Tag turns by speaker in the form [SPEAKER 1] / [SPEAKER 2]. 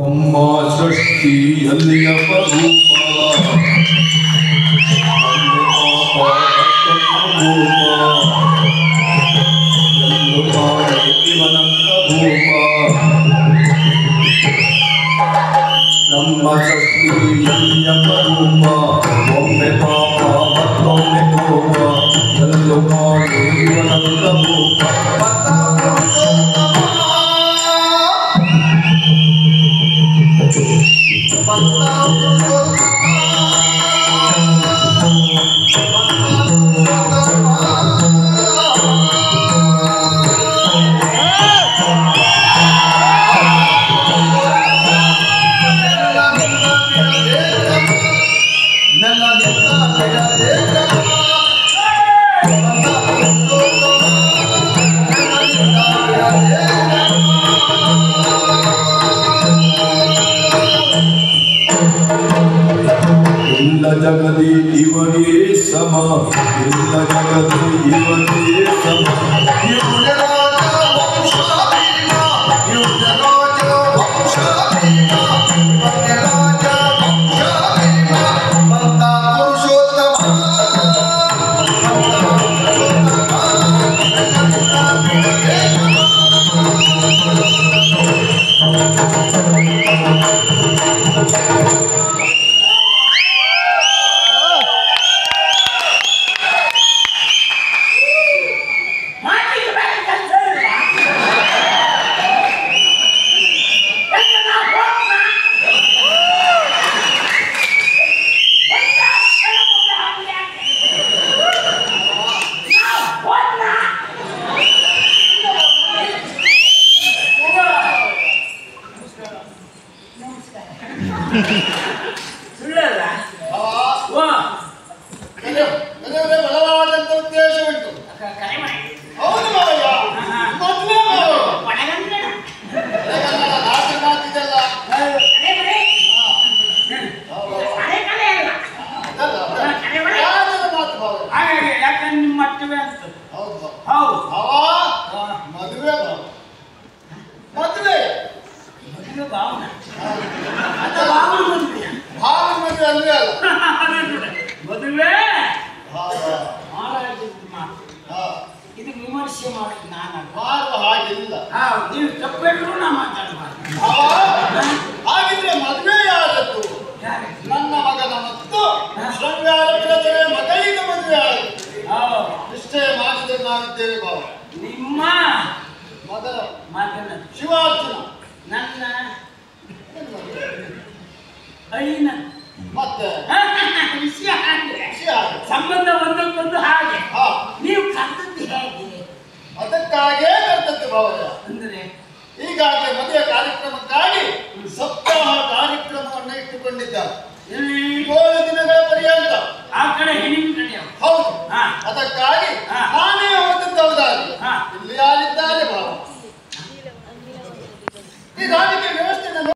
[SPEAKER 1] ನಮ್ಮ ಸೃಷ್ಟಿಯಲ್ಲಿ ಅಪರೂಪ ನಮ್ಮ ಸೃಷ್ಟಿಯಲ್ಲಿ ಅಪರೂಪ ಒಮ್ಮೆ ಪಾಪ ಮತ್ತೊಮ್ಮೆ ಕೋಪ ಎಲ್ಲೋ ಕಾಣೆ ಇವನಂದ ಭೂಪ ಜಗದಿ ಇವನೇ ಸಮ ಎಲ್ಲ ಜಗದಿ ಇವನೇ ಸಮ
[SPEAKER 2] ಬಲವಾದಂತ ಉದ್ದೇಶ ಉಂಟು.
[SPEAKER 3] ಇದು ವಿಮರ್ಶೆ ಮಾಡಿದ್ ನಾನು
[SPEAKER 2] ಮಾಡುವ ಹಾಗಿಲ್ಲ.
[SPEAKER 3] ನೀವು ತಪ್ಪೇಟ್ರು ನಾ ಮಾತಾಡಬಾರ್ದು.
[SPEAKER 2] ಹಾಗಿದ್ರೆ ಮದುವೆ ಆದದ್ದು ನನ್ನ ಮಗನ ಮತ್ತು ಶೃಂಗಾರ ಬಿಡದರೆ ಮಗಳಿಗೆ ಮದುವೆ ಆದದ್ದು ಇಷ್ಟೇ ಮಾಡಿದ್ರೆ ನಾನಿದ್ದೇವೆ ಬಾವ.
[SPEAKER 3] ನಿಮ್ಮ
[SPEAKER 2] ಮೊದಲ
[SPEAKER 3] ಮಗನ
[SPEAKER 2] ಶಿವಾರ್ಜುನ
[SPEAKER 3] ನನ್ನ ಅಳಿನ
[SPEAKER 2] ಮತ್ತೆ
[SPEAKER 3] ವಿಷಯ ಹಾಗೆ ಸಂಬಂಧ ಒಂದಕ್ಕೊಂದು ಹಾಗೆ ನೀವು ಕರ್ತದ್ದು ಹೇಗೆ
[SPEAKER 2] ಅದಕ್ಕಾಗೇ ಕರ್ತದ್ದು ಬಾವಯ್ಯ.